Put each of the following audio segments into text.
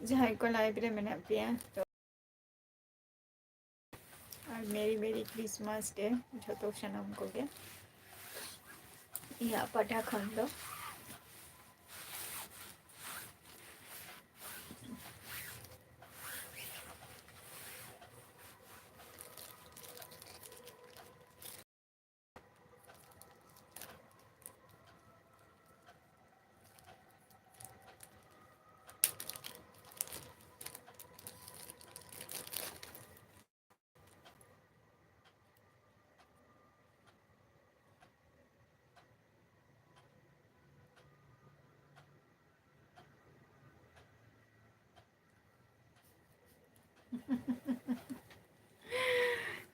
जहाँ को लाइव रे मेना पिया तो और मेरी मेरी क्रिसमस डे जो सनाम को गे या पटा खंड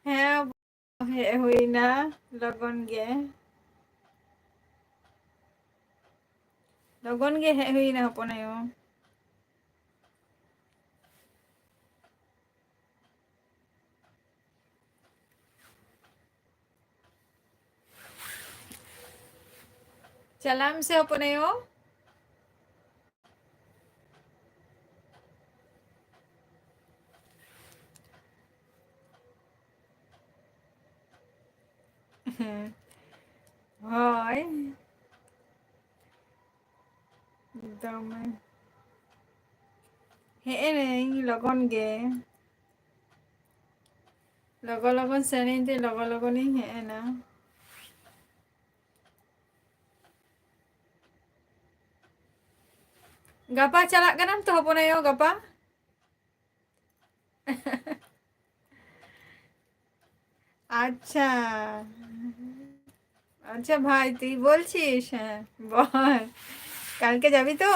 हाँ हुई ना लगन गे हुई ना हपन आयो चलाम से हपन आयो हाय एकदम हे नहीं लगन गे लगन लगन सेनी ते लगन लगन ही है ना गपा चला कनम तो हपन आयो गपा अच्छा अच्छा भाई তুই বলছিস হ্যাঁ বল কালকে যাবি তো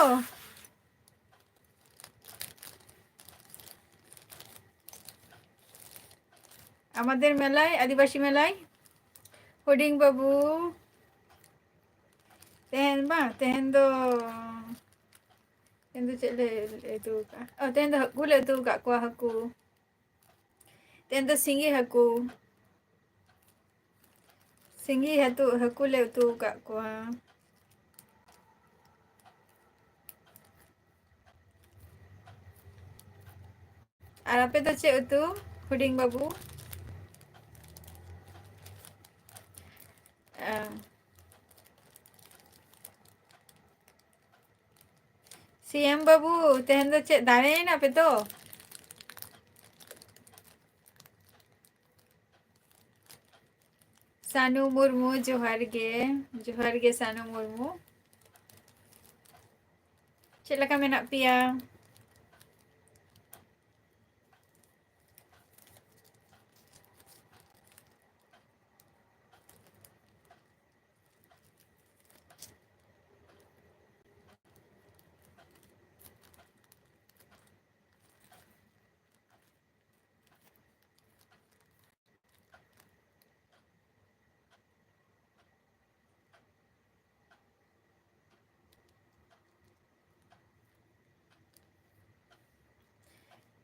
আমাদের মেলায় আদিবাসী মেলায় হুডিং বাবু তেহেন বা তেহেন do cek le itu oh tehen do haku le tu kat kuah aku tehen do singgi hatu haku le tu kat kuah আর আপে তো cek tu huding babu CM babu tehen do cek darein ape to सानू मुर्मू जोहार गे सानू Murmu check लका मेनाक पिया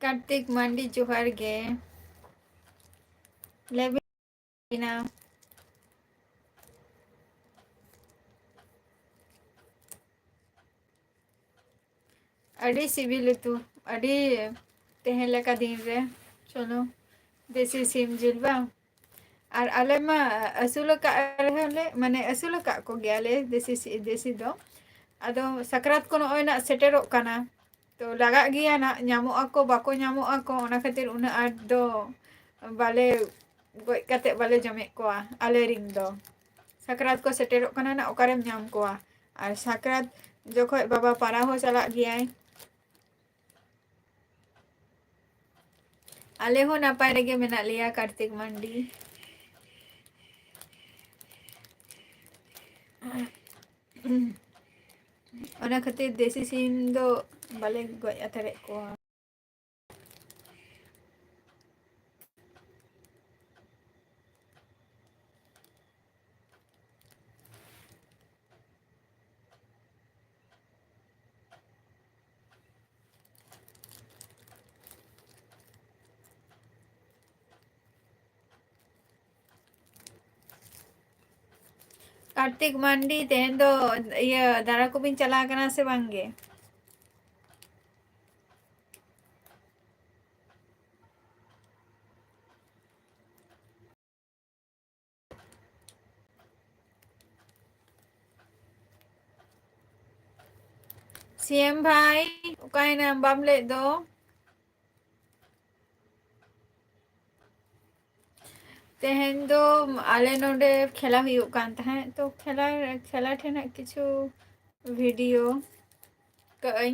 कार्तिक मांडी जोहार गे लेबिना अड़ी CIBIL तू अड़ी तेहें लेका दिन रे चलो देसी सिम जिल बा और आले मा असूल का रहले माने असूल का को गयाले देसी दो आदो सकरात को नय ना सेटेरो काना तो लगा गया ना ᱧᱟᱢᱚᱜ ako बाको ᱧᱟᱢᱚᱜ ako ओना खातिर उना आट दो बाले गoj kate बाले जमेक कोआ आले रिंग दो सकरात को सेटेरो काना ना ओकारेम ᱧᱟᱢ कोआ और सकरात जोखोय बाबा पारा हो चला गया आले हो नापाय रेगे मेना लिया कार्तिक मंडी ओना खातिर देसी सिम दो बाले गoj अतरे कोआ कार्तिक मंडी तेहेन दो ये दारा को बिन चला कना से बांगे सीएम भाई ओकायना बाम ले दो तेहन दो आले नोडे खेला हुयुग कान तहें तो खेला खेला ठेना किछु वीडियो कई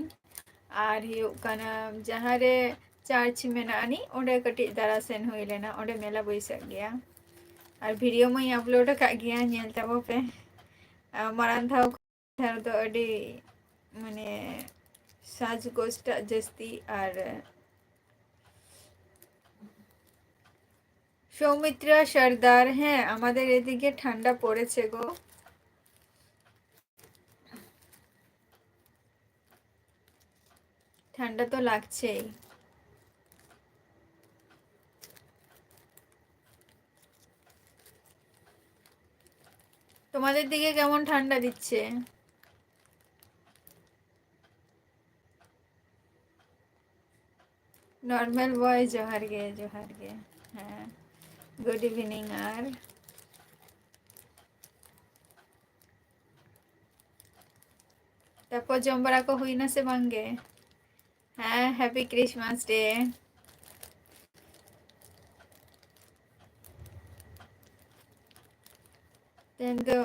और हुयुग काना जहाँ रे चार्च मेना आनी ओंडे कटी दारा सेन हुई लेना ओंडे मेला बैसक गया और वीडियो में अपलोड का गया नेल तबो पे मारान था तो अडी माने साज गोष्टा जस्ती और সৌমিত্রা সর্দার হ্যাঁ আমাদের এদিকে ঠান্ডা পড়েছে গো ঠান্ডা তো লাগছেই তোমাদের দিকে কেমন ঠান্ডা দিচ্ছে নর্মাল বয় জোহার গে হ্যাঁ গুড ইভিনিং আর তারপর জম বাড়া কো হুই না সে বাঙ্গে হ্যাঁ হ্যাপি ক্রিসমাস ডে দেন তো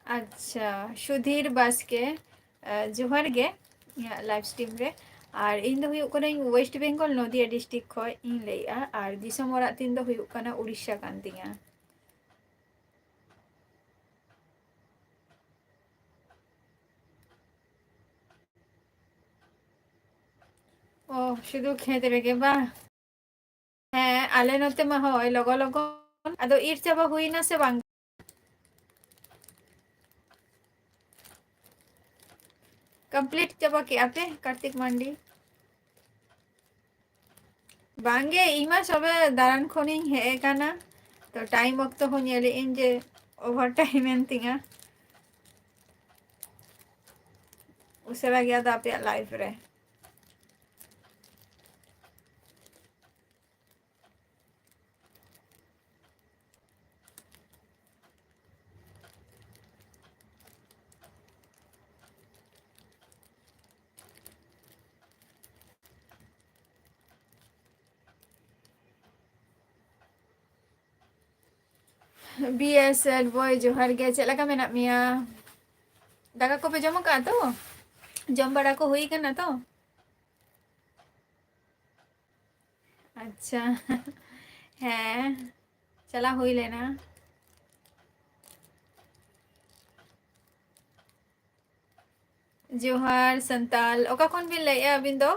अच्छा सुधीर बास्के जोहार गे लाइव स्ट्रीम रे और इन दो हुयुग कना वेस्ट बेंगल नदिया डिस्ट्रिक्ट खय इन लैया और दिसम ओराग तीन दो हुयुग कना उड़ीसा कान तिया ओ शुधु खेत रेगे बा हाँ आले नते मा होय लगो लगन आदो इर चाबा हुई ना से बांग कंप्लीट चाबा के आते कार्तिक मांडी बांगे इमा सबे दारान खोनी हे काना तो टाइम वक्त हो नेले इन जे ओवर टाइम एन तिंगा उसरा गया था पे लाइफ रे BSL boy जोहार गे चला का मेना मिया दाका को पे जमा का तो जम बड़ा को हुई कना तो अच्छा है चला हुई लेना जोहार संताल ओका कौन बिन ले अबिन दो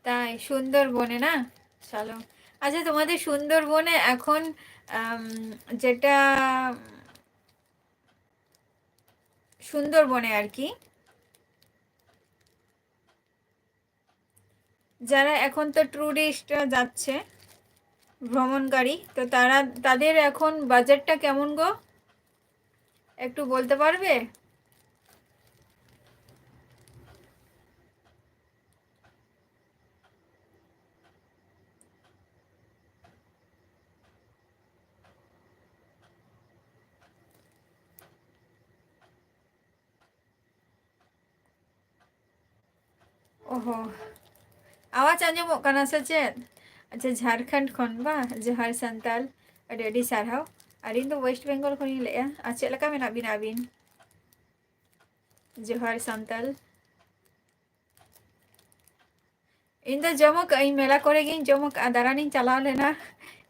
তাই সুন্দরবনে না চলো আচ্ছা তোমাদের সুন্দরবনে এখন যেটা সুন্দরবনে আর কি যারা এখন তো ট্যুরিস্ট যাচ্ছে ভ্রমণকারী তো তারা তাদের এখন বাজেটটা কেমন গো একটু বলতে পারবে ओहो आवाज आंजमोग काना से चेद अच्छा झारखंड खन बा जोहार संताल अडी सारहाव और इन वेस्ट बेंगल खन लेया आ चेद लका मेना बिन आबिन जोहार संताल इन दो जमक इन मेला करे गिन जमक दारानिन चलाव लेना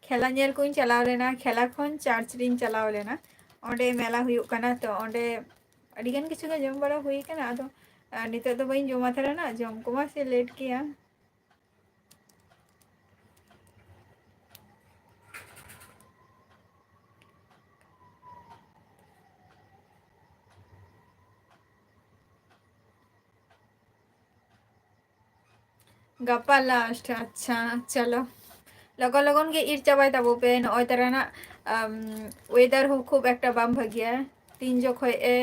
खेला नेल कोइन चलाव लेना खेला खन चार्च रिन चलाव लेना ओंडे मेला हुयुग काना तो ओंडे अडिगान किछु गे जम बड़ा हुई काना आदो नितो तो बइन जमा थारा ना जम कोमा से लेट किया गप्पा लास्ट अच्छा चलो लगन लगन के इर चाबाय ताबो पे नय तारा ना ওয়েদার হো খুব একটা বাম ভাগিয়া তিন জখয় এ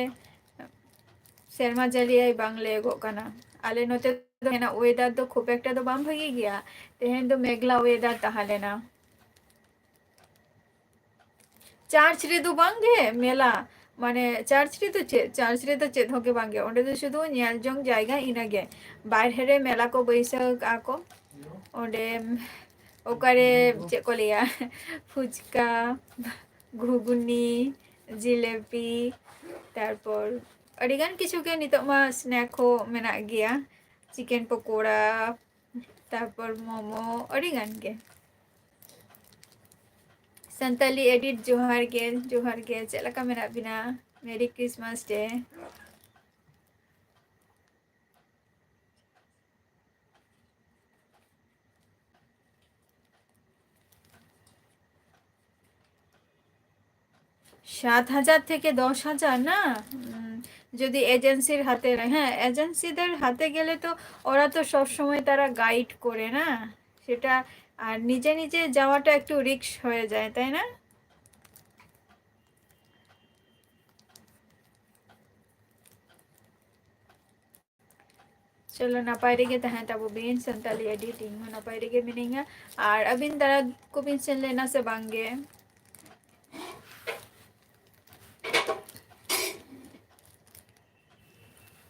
सेरमा जलिए बांगले गोकना आले नोते तो ना वेदर तो खूब एक तो बाम भगी गया तेहन तो मेघला वेदर तहालेना चार्च रे तो बांगे मेला माने चार्च रे तो चेत होके बांगे ओंडे तो शुधु नेल जोंग जायगा इनागे बाहर रे मेला को बैसाख आको ओंडे ओकारे चेक को लिया फुचका घुगुनी जिलेबी तारपर अड़ीगान किछु के नितो मा स्नैक हो मेना गया चिकेन पकोड़ा तारपर मोमो अड़ीगान के संताली एडिट जोहार के चलका मेना बिना मेरी क्रिसमस डे $7,000 থেকে 10,000 না যদি এজেন্সির হাতে হ্যাঁ এজেন্সিদের হাতে গেলে তো ওরা তো সব সময় তারা গাইড করে না সেটা আর নিজে নিজে যাওয়াটা একটু রিস্ক হয়ে যায় তাই না चलो नपाय रेगे तहाँ तब बिन संताली एडिटिंग नपाय रेगे मिनेंगे और अबिन दारा को बिन सेन लेना से बांगे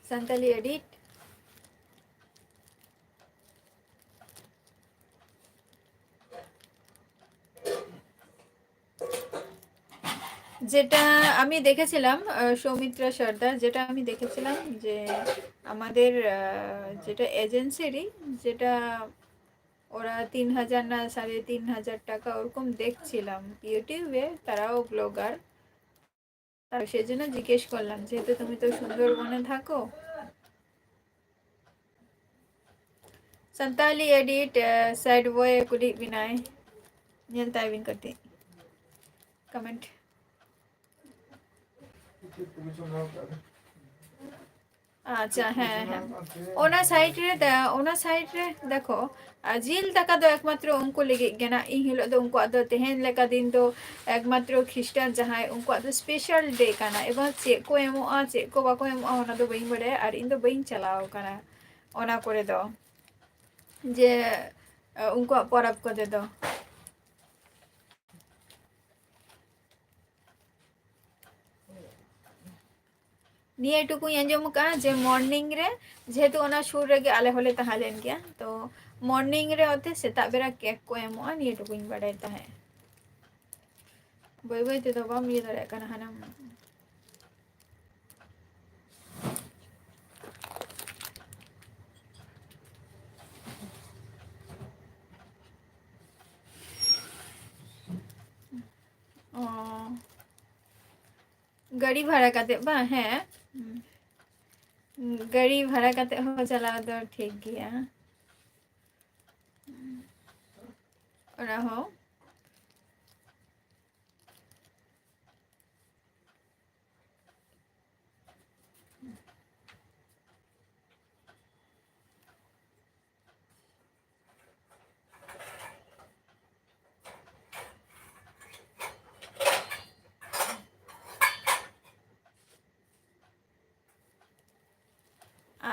संताली एडिट যেটা আমি দেখেছিলাম সৌমিত্রা সর্দার যেটা আমি দেখেছিলাম যে আমাদের যেটা এজেন্সিরই যেটা ওরা 3,000 না 3,500 টাকা ওরকম দেখছিলাম ইউটিউবে তারাও ব্লগার তার সেজন্য জিজ্ঞেস করলাম যেহেতু তুমি তো সুন্দরবনে থাকো संताली एडिट साइड वो कुली बिनाय नियल टाइपिंग करती कमेंट अच्छा हाँ हाँ ओना साइड रे देखो झील तका दो एकमात्र उनको लगे गना इन हिलो दो उनको आदो तेहन लेका दिन दो एकमात्र ख्रिस्टान जहां उनको आदो स्पेशल डे काना एबा चे को एमो आ चे को बाको एमो ओना दो बइन बड़े और इन दो बइन चलाओ काना ओना करे दो जे उनको परब को दे दो निये टुकु आंजम का जे मॉर्निंग रे जेहेतु ओना सुर रे आले होले तहालेन गया तो मॉर्निंग रे होते सेता बेरा केक को एमो निये टुकु बड़ाय ताहे बय बय ते तो बाम ये दरे कना हनम गाड़ी भाड़ा काते बा है गाड़ी भाड़ा काते हो चला तो ठीक गया ओना हो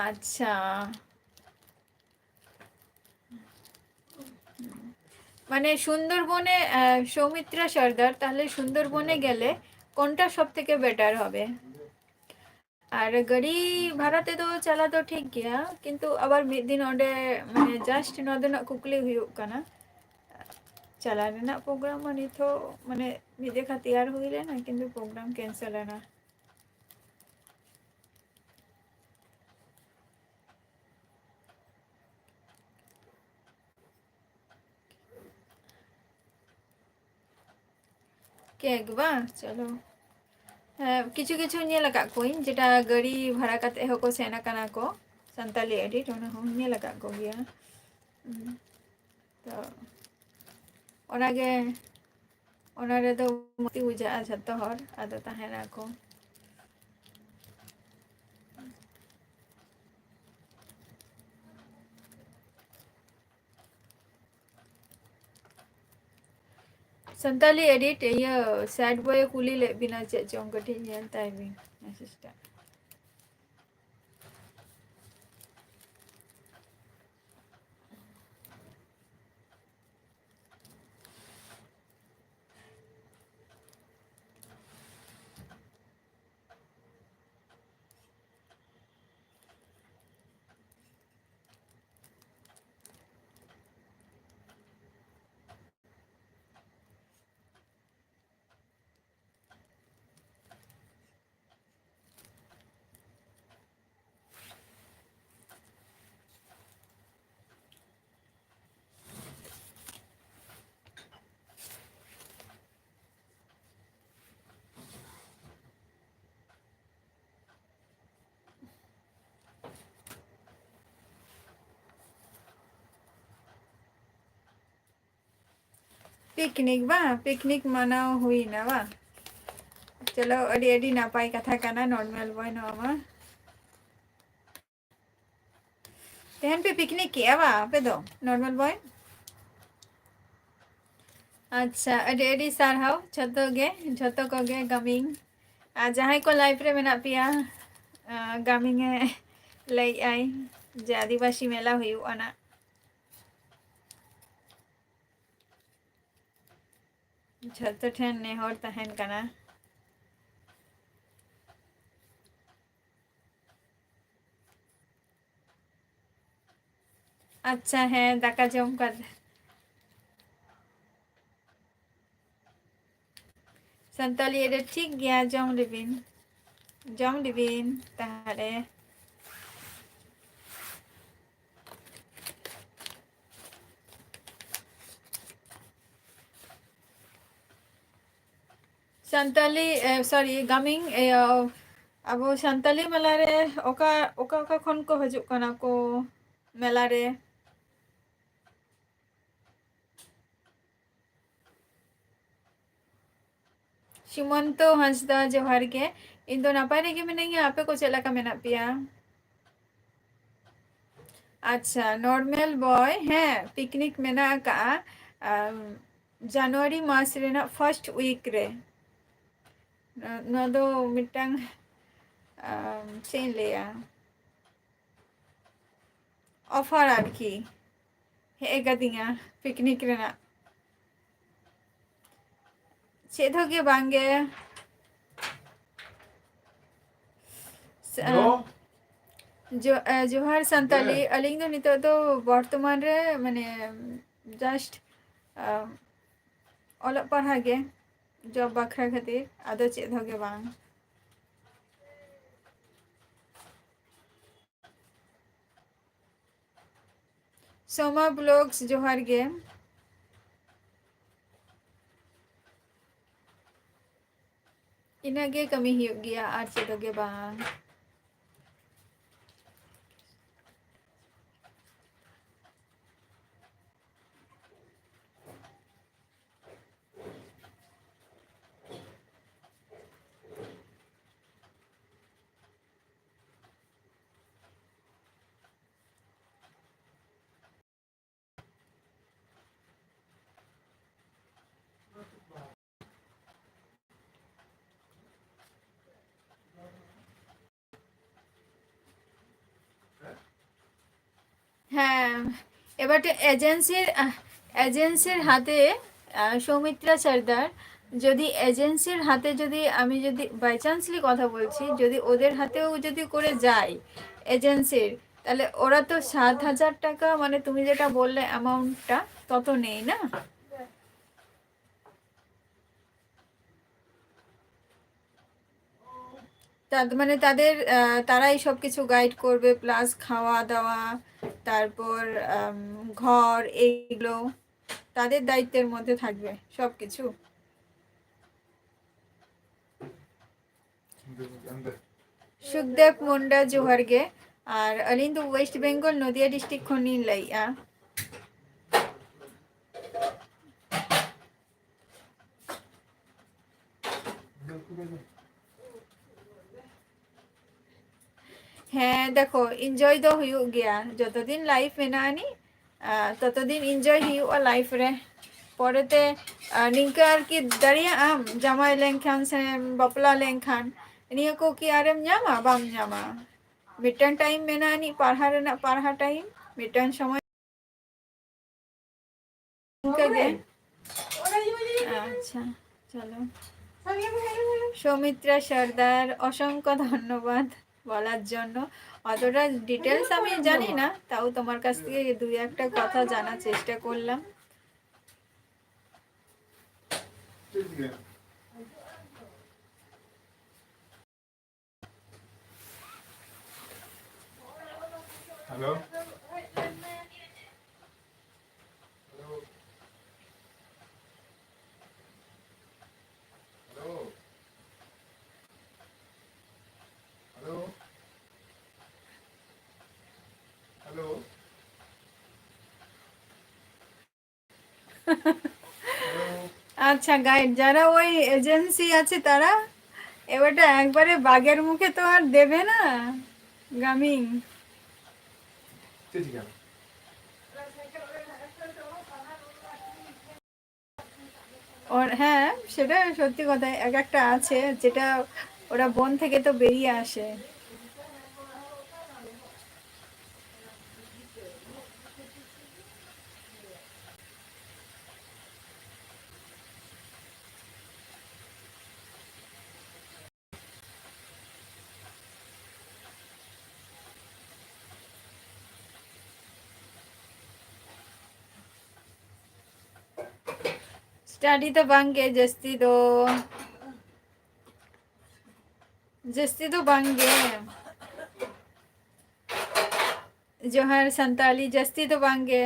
अच्छा মানে সুন্দরবনে সৌমিত্রা সর্দার তাহলে সুন্দরবনে গেলে কোনটা সবথেকে বেটার হবে আর গাড়ি ভাড়াতে তো চালা তো ঠিক গিয়া কিন্তু আবার মিদ দিন ওঁडे মানে জাস্ট নদনা কুকলি হুᱭᱩᱜ কানা চালা রেনা প্রোগ্রাম মানে তো মানে মিদে খাতিয়ার হইলে না কিন্তু প্রোগ্রাম ক্যান্সেল না কেক বা চলো কিছু কিছু নিয়ে লাগা কোইন যেটা গাড়ি ভাড়া কাতে হকো সেনা কানা কো संताली एडिट ओना हो निये लगा को गया तो ओनागे ओनारे तो मती बुझा झतो हर आदो ताहेना को संताली एडिट ये सैड बॉय कुली ले बिना चोंग कटी ये टाइमिंग असिस्टेंट पिकनिक मनाओ हुई ना वा चलो अड़ी अड़ी नापाई कथा काना नॉर्मल बॉय नवा तेहन पे पिकनिक किया वा पे दो नॉर्मल बॉय अच्छा अड़ी अड़ी सारहाव झतो को गे गमिंग जहां को लाइफ रे मेना पिया गमिंग लई आई जे आदिवासी मेला हुई आना झतो ठेन नेहर तहन कना अच्छा है दाका जम कर संताली एडे ठीक गया जम लिबिन ताहले संताली सॉरी गमिंग अब संताली मेला रे ओका ओका ओका खन को हजू कना को मेला रे सुमंतो हंसदा जोहार के इन दो नापाय रे मिनाई आपे को चला का मेना पिया अच्छा नॉर्मल बॉय है पिकनिक मेना का जनवरी मास रेना फर्स्ट वीक रे ना दो मिटंग चेन लिया ऑफर आरकी हे गदिया पिकनिक रेना चेद होगे बांगे जो जोहार संताली अलिंग दो नितो तो वर्तमान रे माने जस्ट ओल पढ़ा गे जॉब बखरा खातिर आदो चेद होगे बांग सोमा ब्लॉग्स जोहार गे इनागे कमी ही गया आर चेद होगे बांग হ্যাঁ এবারে এজেন্সির হাতে সৌমিত্রা সর্দার যদি এজেন্সির হাতে যদি আমি যদি বাই চান্সলি কথা বলছি যদি ওদের হাতেও যদি করে যাই এজেন্সির তাহলে ওরা তো 7,000 টাকা মানে তুমি যেটা বললে অ্যামাউন্টটা তত নেই না মানে তাদের তারাই সব কিছু গাইড করবে প্লাস খাওয়া দাওয়া তারপর ঘর এইগুলো তাদের দায়িত্বের মধ্যে থাকবে সব কিছু सुखदेव मुंडा जोहार गे और अलिंग दो वेस्ट बेंगल नदिया डिस्ट्रिक्ट खनी लइया हाँ देखो एंजॉय दो हुई गया जो दिन लाइफ में ना तत दिन एंजॉय हुआ लाइफ रे পরেতে ᱱᱤᱝᱠᱟᱹ ᱟᱨᱠᱤ ᱫᱟᱲᱮᱭᱟᱜ ᱟᱢ ᱡᱟᱢᱟᱭ ᱞᱮᱱᱠᱷᱟᱱ ᱥᱮ ᱵᱟᱯᱞᱟ ᱞᱮᱱᱠᱷᱟन ᱱᱤᱭᱟᱹ ᱠᱚ ᱠᱤ ᱟᱨᱮᱢ ᱧᱟᱢᱟ ᱵᱟᱢ ᱧᱟᱢᱟ ᱢᱤᱫᱴᱟᱝ ᱴᱟᱭᱤᱢ ᱢᱮᱱᱟᱜᱼᱟ ᱟᱹᱱᱤᱡ ᱯᱟᱲᱦᱟᱣ ᱨᱮᱱᱟᱜ ᱯᱟᱲᱦᱟᱣ ᱴᱟᱭᱤᱢ ᱢᱤᱫᱴᱟᱝ ᱥᱚᱢᱚᱭ ᱤᱱᱠᱟᱹ ᱜᱮ আচ্ছা চলো সৌমিত্রা সর্দার অসংখ্য ধন্যবাদ বলার জন্য অতটা ডিটেলস আমি জানি না তাও তোমার কাছ থেকে দুই একটা কথা জানার চেষ্টা করলাম হ্যালো হ্যালো হ্যালো আচ্ছা গাইড যারা ওই এজেন্সি আছে তারা এবারটা একবারে বাঘের মুখে তো আর দেবে না গামিং ঠিক আছে ওর হ্যাঁ সেটা সত্যি কথা এক একটা আছে যেটা ওরা বন থেকে তো বেরিয়ে আসে स्टडी तो बंगे जस्ती तो बंगे जोहर संताली जस्ती तो बंगे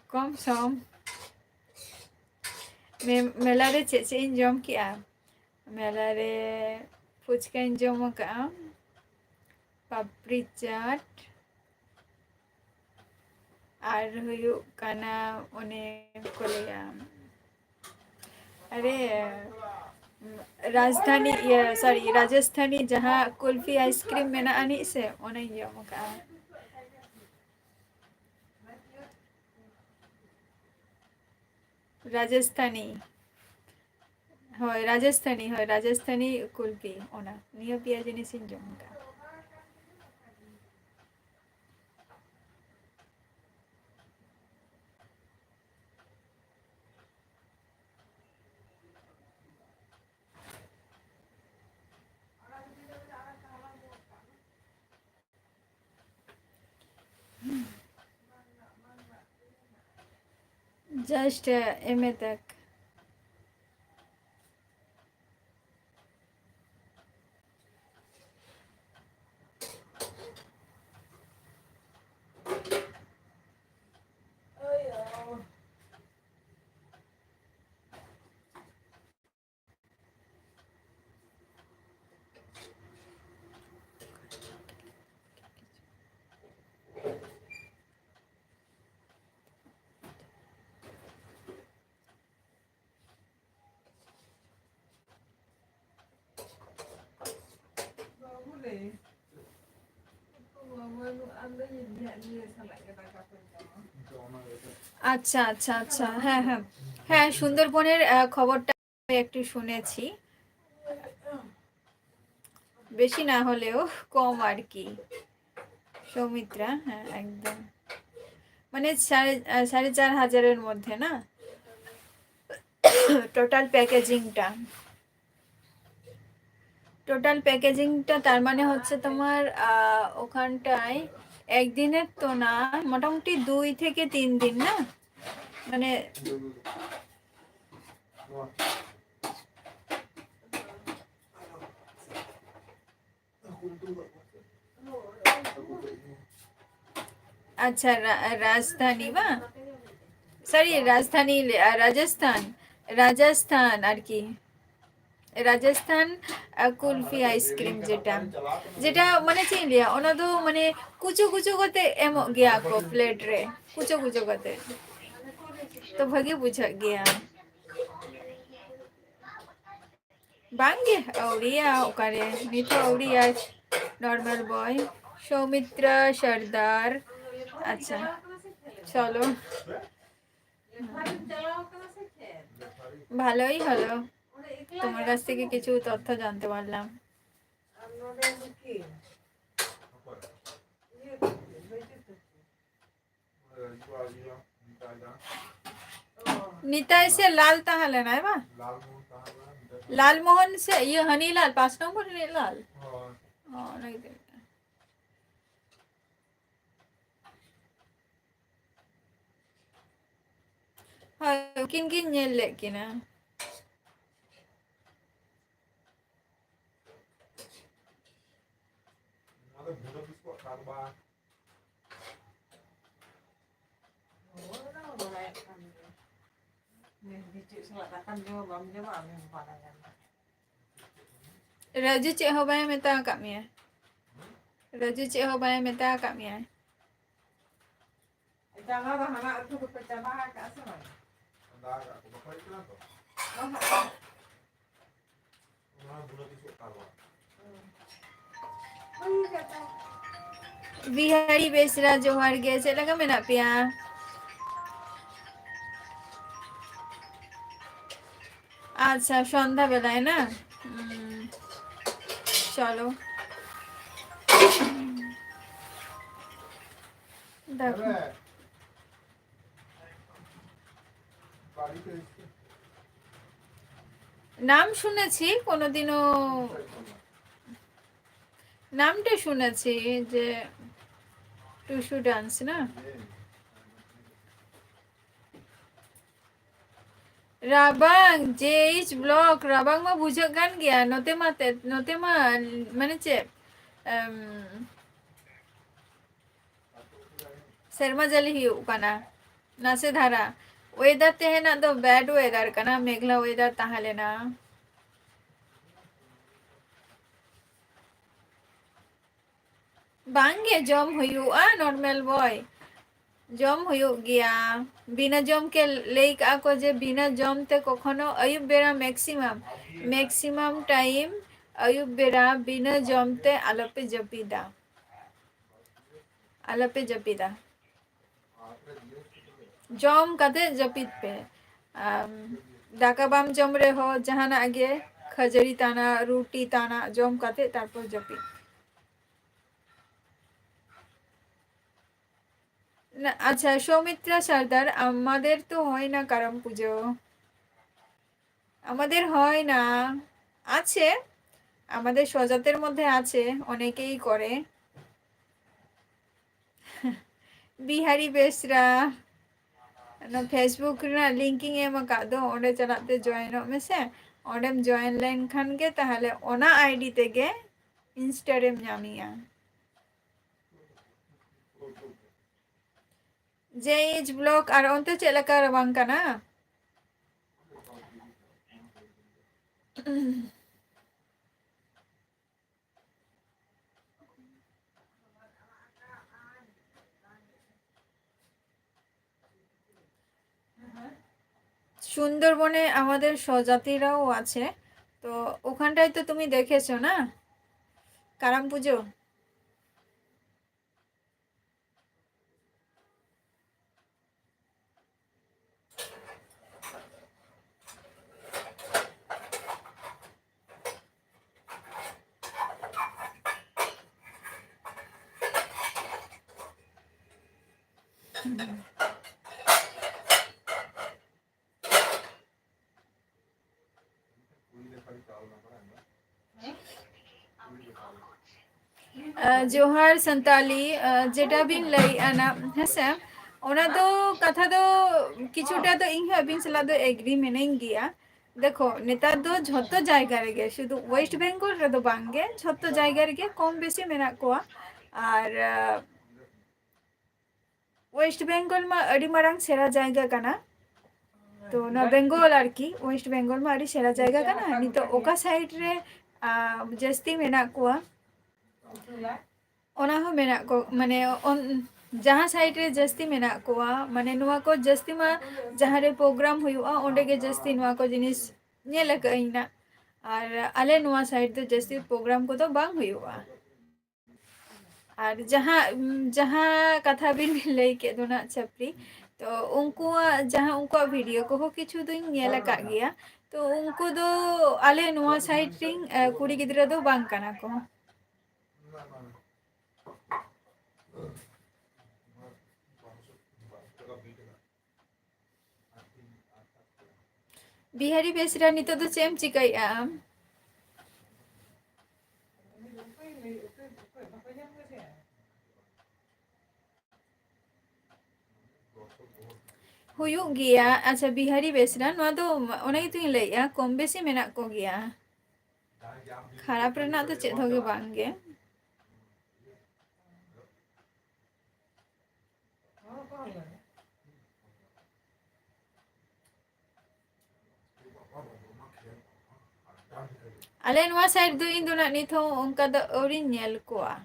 कम सम मेलारे चेचे जम किया मेलारे फुचका जम का पापड़ी चाट और हुयू काना उन्हें को लिया अरे राजधानी सॉरी राजस्थानी जहाँ कुल्फी आइसक्रीम में ना आनी से उन्हें जम का राजस्थानी হয় রাজস্থানী কুলফি ওনা নিয়ে পিয়া জিনিস জমকা जस्ट एम ए तक আচ্ছা আচ্ছা আচ্ছা হ্যাঁ হ্যাঁ হ্যাঁ সুন্দরবনের খবরটা একটু শুনেছি বেশি না হলেও কম আর কি সৌমিত্রা হ্যাঁ একদম মানে 4,500 মধ্যে না টোটাল প্যাকেজিংটা তার মানে হচ্ছে তোমার ওখানটায় একদিনের তো না মোটামুটি 2 থেকে 3 দিন না মানে আচ্ছা রাজধানী বা সরি রাজধানী রাজস্থান আর কি রাজস্থান কুলফি আইসক্রিম যেটা যেটা মানে চিনলিয়া ওনা তো মানে কুচো কুচো করতে এম গিয়া को प्लेट रे कुचो कुचो करते तो भगी पूछा गया बांगे औरिया ओकारे नी तो औरिया नॉर्मल बॉय সৌমিত্রা সর্দার। আচ্ছা চলো, ভালোই হলো, তোমার কাছ থেকে কিছু তথ্য জানতে পারলাম। নিতাই সে লাল তাহলে নাই বা লালমোহन से ये हनीलाल 5 नंबर हनीलाल हाँ नहीं दे हाँ किन किन ये लेकिन है Raju cik ho bayar minta kat Mia. Raju cik ho bayar minta kat Mia. Jangan lah anak tu berpecahan kat sana. Bihari Besra Johar ge cik laka menak pia. আচ্ছা সন্ধ্যাবেলায় না চলো দেখো নাম শুনেছি কোনোদিনও, নামটা শুনেছি যে টুসু ডান্স না Rabang JH Block Rabang mah bujak kan gya note mah mana cek serma jali hiu kana nase dhara weather te na to bad weather kana meghla weather tahale na bangge jom huyu normal boy জম হইুক গিয়া বিনা জমকে lake আকো যে বিনা জমতে কখনো আয়ুব বেড়া maximum time Ayub বেড়া বিনা জমতে আলাপে জপিদা জম কাতে জপিত পে দাকা বাম জম রে হো জাহানা আগে খজরি তানা রুটি তানা জম কাতে তারপর জপিত না আচ্ছা সৌমিত্রা সর্দার আমাদের তো হয় না কারম পুজো আমাদের হয় না আছে আমাদের স্বজাতের মধ্যে আছে অনেকেই করে বিহারি বেসরা না ফেসবুক না লিংকিং এম কাদো ওঁডে চালাতে জয়েন মেসে ওঁডেম জয়েন লাইন খান গে তাহলে ওনা আইডি তেগে ইনস্টাগ্রাম জামিয়া JH Block আর অন্তে চেলাকা রাবাং কানা সুন্দরবনে আমাদের স্বজাতিরাও আছে তো ওখানটায় তো তুমি দেখেছো না কারাম পুজো जोहार संताली जेटा बिन लई आना हेसे ओना दो कथा दो किछुटा तो इन अबिन सला दो एग्री मेनें गिया देखो नेतार दो झोतो जायगा रेगे शुधु वेस्ट बेंगल रे दो बांगे झोतो जायगा रेगे कम बेसी मेना कोआ और वेस्ट बेंगल मा अडी मारांग सेरा जायगा काना तो ना बेंगल आर की वेस्ट बेंगल मा अडी सेरा जायगा काना नि तो ओका साइड रे जस्ती मेना कोआ ओना हो मेना को माने जहाँ साइड रे जस्ती मेना कोआ माने नुआ को जस्ती मा जहाँ रे प्रोग्राम हुआ ओंडे के जस्ती नुआ को जिनिस नेल कइना और आले नुआ साइड तो जस्ती प्रोग्राम को तो बांग हुआ और जहाँ जहाँ कथा बिन लई के दो ना छपरी तो उनको जहाँ उनको वीडियो को हो किछु दुई नेला का गया तो उनको दो आले नोआ साइड रिंग कुड़ी गिद्रा दो बांग कना को बिहारी बेसरा नितो तो चेम चिकाई आम हुयुग गया अच्छा बिहारी बेसरा नोआ दो ओना गी तुई लईया कम बेसी मेना को गया खराब रना तो चेद होगे बांगे आले नोआ साइड दो इन दो ना निथो उनका दो औरी नेल कोआ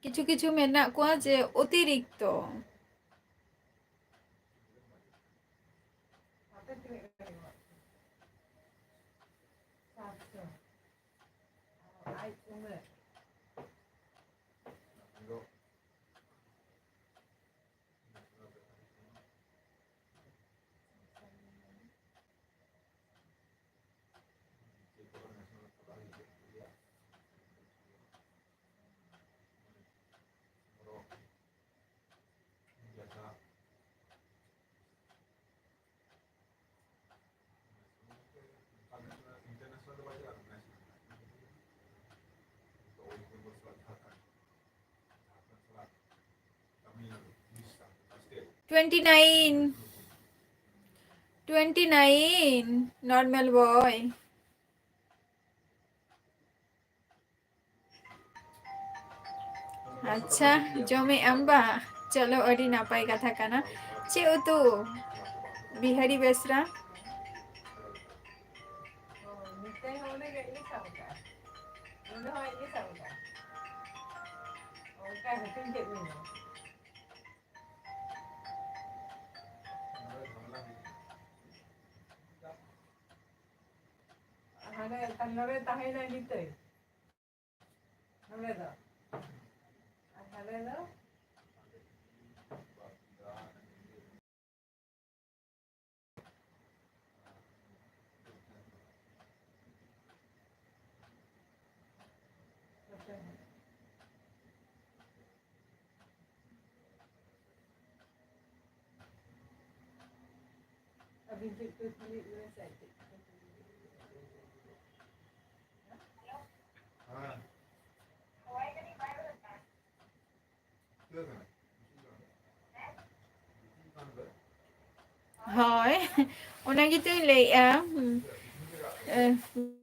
किछु किछु मेना कोआ जे अतिरिक्त $29 normal boy अच्छा जमे अम्बा चलो अड़ी नापाई कथा काना चे उतु बिहारी बेसरा হয় ওনা गी तुई लईया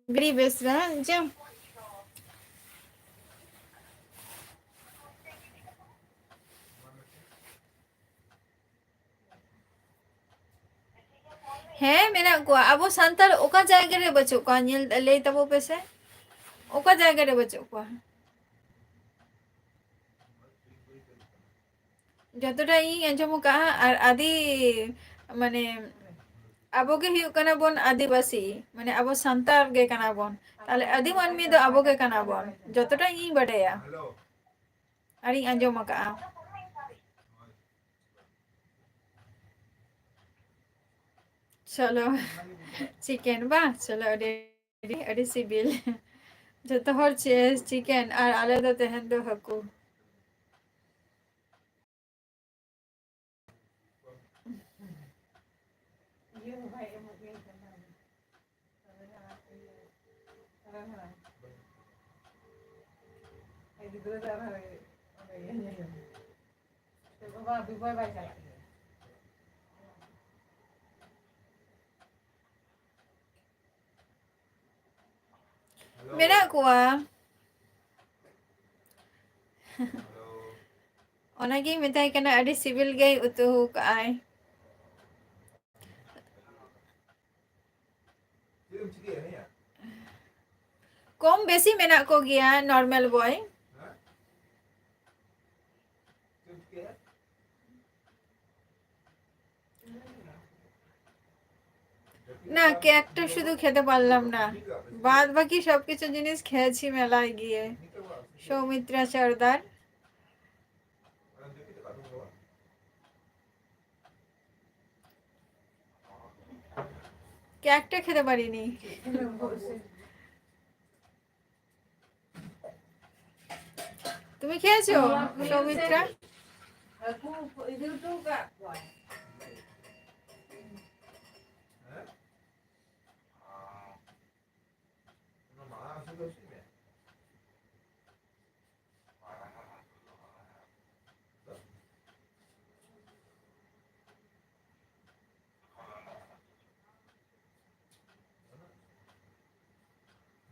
बिहारी बेसरा जा हैं मेना को अब सांताल ओका जायगा रे बचो को नेल लई तबो पेसे ओका जायगा रे बचो को जतटा इन अंजम का और आदि माने आबो के हुयु कना बोन आदिवासी माने आबो सांताल गे कना बोन ताले आदि मानमी दो आबो के कना बोन जतटा इन बडेया अरी अंजम का चलो चिकन बा चलो अड़ी सिबिल जतो हर चिकन और आले दो तेहन दो हकू मेरा कुआ ओनागी मिताई कना अड़ी सिबिल गई उतु काय कम बेसी मेना को गया नॉर्मल बॉय না কেকটা শুধু খেতে পারলাম না, বাদ বাকি সবকিছু জিনিস খেয়েছি মেলায় গিয়ে। সৌমিত্রা সর্দার কেকটা খেতে পারিনি। তুমি খেয়েছো Soumitra? Aku itu tuh gak kuat.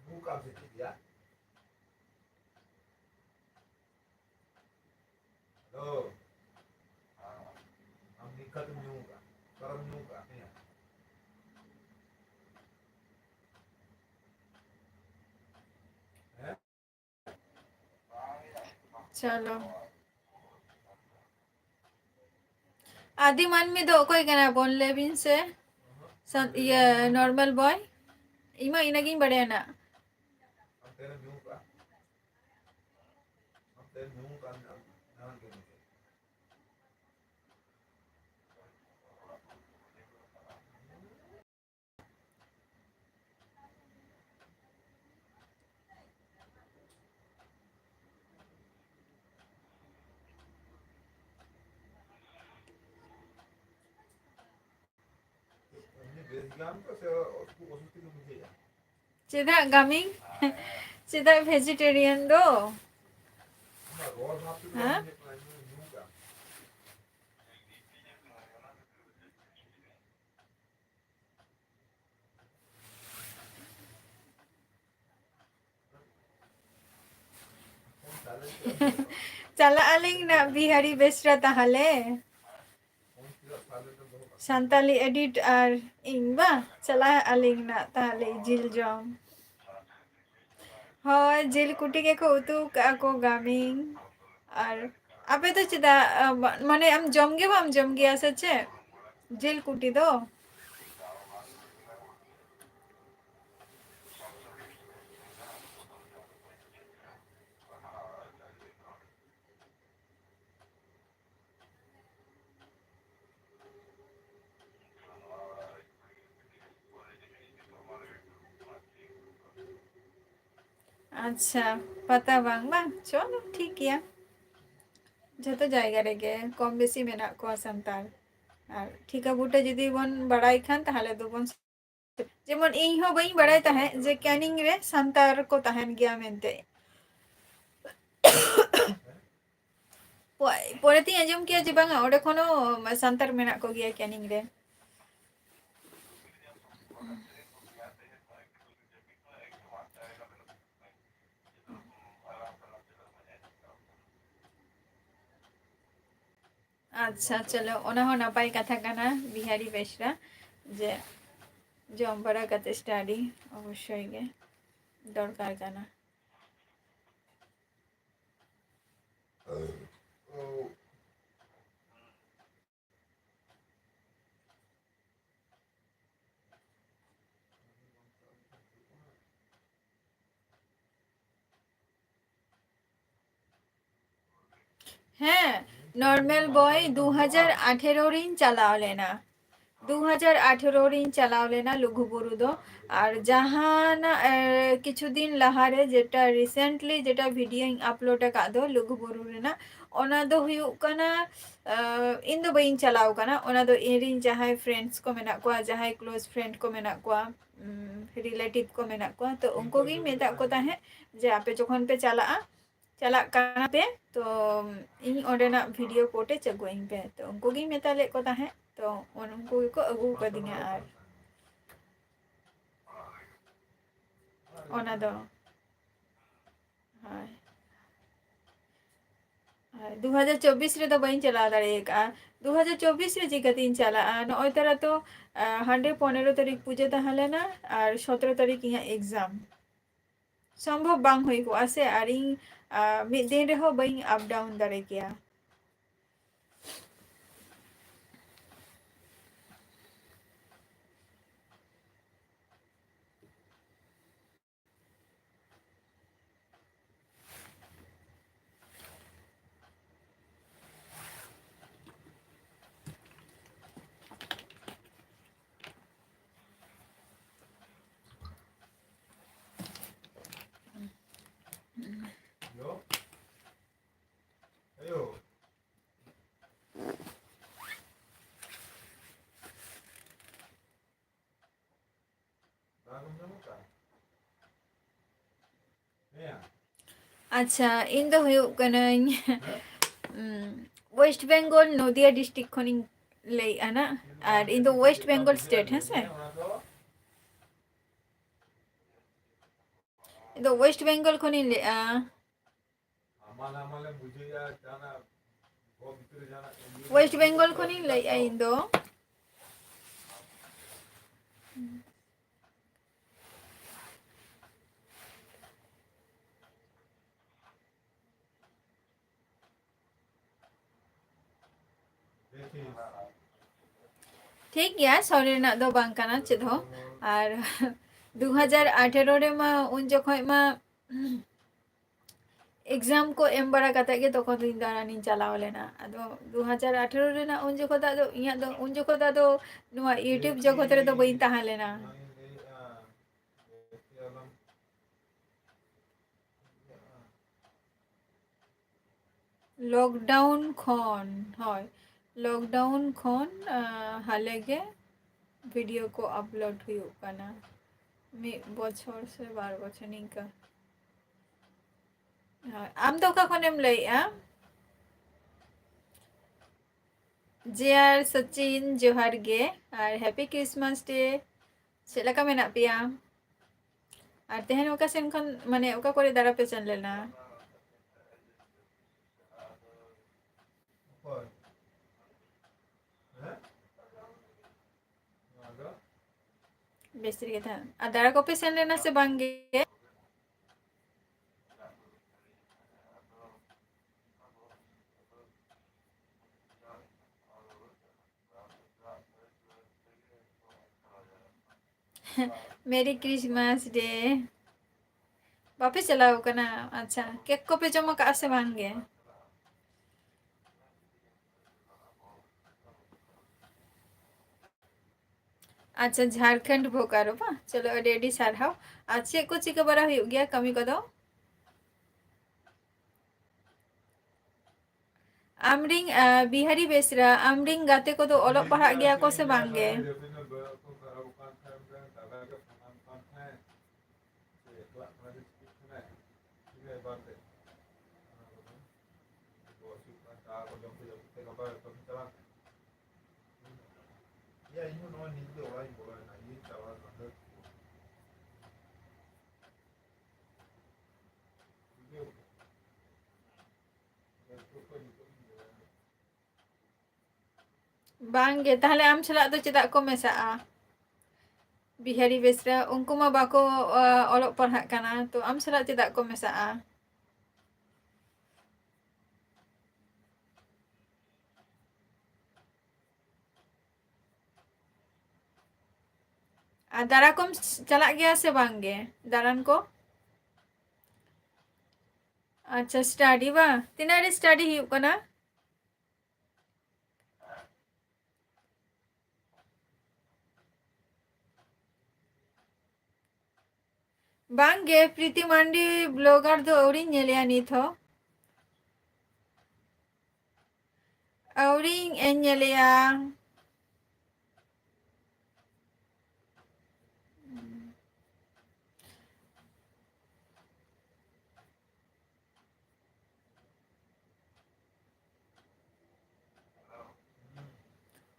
Buka sedikit ya. Halo. Ambilkan tu nyuka. Kalau nyuka ni. चलो आदि मानवी दो कोई कहना बोन लेबिन से ये नॉर्मल बॉय इमा इनकी बढ़िया ना Ambil nyuka. Ambil nyuka. Jangan gini. Ini base jam tu saya osus tu mungkin ya. चिदा गामिंग चिदा वेजिटेरियन दो Roll map tu हाँ nyuka. चला अलिंग ना बिहारी बेस्रा ताहले सान्ताली एडिट और इंगबा चला अलिंग ना ताहले जिल जॉम हाँ जिल कुटी के को उतु को गामिंग और अबे तो चिदा माने हम जम गया सच्चे जिल कुटी दो अच्छा पता बांग बांग चलो ठीक है जतो जायगा रेगे कम बेसी मेना को संताल और ठीक है बूटे जदी बन बड़ाई खान ताहले दो बन जेमन इन हो बई बड़ाई ताहे जे कैनिंग रे संतार को ताहन गया मेनते पोरेती अंजम किया जे बांगा ओडे कोनो संतार मेना को गया कैनिंग रे अच्छा चलो ओना हो नपाई कथा काना बिहारी बेशरा जे जम बड़ा कते स्टडी अवश्य गे दरकार काना Oh. হ্যাঁ নর্মাল বয় 2018 রিন চালাও লেনা 2018 রিন চালাও লেনা লঘু বুরু দো আর জাহান কিছুদিন লাহারে যেটা রিসেন্টলি যেটা ভিডিও আপলোড का दो लघु बुरु रेना ओना दो हुयुग कना इन दो बइन चलाव कना ओना दो इरिन जहाय फ्रेंड्स को मेना को जहाय क्लोज फ्रेंड को मेना को रिलेटिव को मेना को तो उनको गी मेता को ताहे जे आपे जखन पे चला चला काना पे तो इन ओडेना वीडियो कोटे चगोइंग पे तो उनको गी मेता ले को ताहे तो उनको को अगु कदिंगा आर ओना दो हाय 2024 रे तो बइन चला दाड़ेगा 2024 रे चिकातीन चला नय तारा तो 115 तारीख पूजे ताहले ना और 17 तारीख इहा एग्जाम संभव बांग हुई को आसे और इन मिद दिन रे हो बइन अप डाउन दाड़े किया अच्छा इन दो हुयुग कनाኝ वेस्ट बेंगल नदिया डिस्ट्रिक्ट खनिं लई आना और इन दो वेस्ट बेंगल स्टेट है से इन दो वेस्ट बेंगल खनिं ले वेस्ट बेंगल खनिं लई इन दो ठीक गया सॉरी ना दो बांग काना चेद हो और 2018 रे मा उन जखय मा एग्जाम को एम बड़ा कते के तखन दिन दारानी चलाव लेना अदो 2018 रे ना उन जखो दा दो इया दो उन जखो दा दो नुआ यूट्यूब जगत रे दो बई ताहा लेना लॉकडाउन खन হয় लॉकडाउन खन हाले के वीडियो को अपलोड हुई काना मी बछर से 12 बछर निका आम तो का खनेम लइआ जेआर सचिन जोहार गे और हैप्पी क्रिसमस डे चेलका मेना पिया और तेहन ओका सेन खन माने ओका करे दारा पे चल लेना बेसरी के था आ दारा को पे सेन लेना से बांगे मेरी क्रिसमस डे वापस चलाओ कना अच्छा केक को पे जमा का से मांगे अच्छा झारखंड बोकारो बा चलो रेडी सारहाव आज चे को चिका बरा हुई गया कमी को दो आमरिंग बिहारी बेसरा आमरिंग गाते को दो ओलोक पढ़ा गया को से मांगे बांगे ताहले आम छला दो चेदा को मेसा बिहारी बेसरा उनको मा बाको ओलोक पढ़ा काना तो आम छला चेदा को मेसा दारा को चला गया से बांगे दारान को अच्छा स्टडी बा तीना रे स्टडी हुई कना बांगे प्रीति मांडी ब्लॉगर दो औरी नेलिया नित हो औरी नेलिया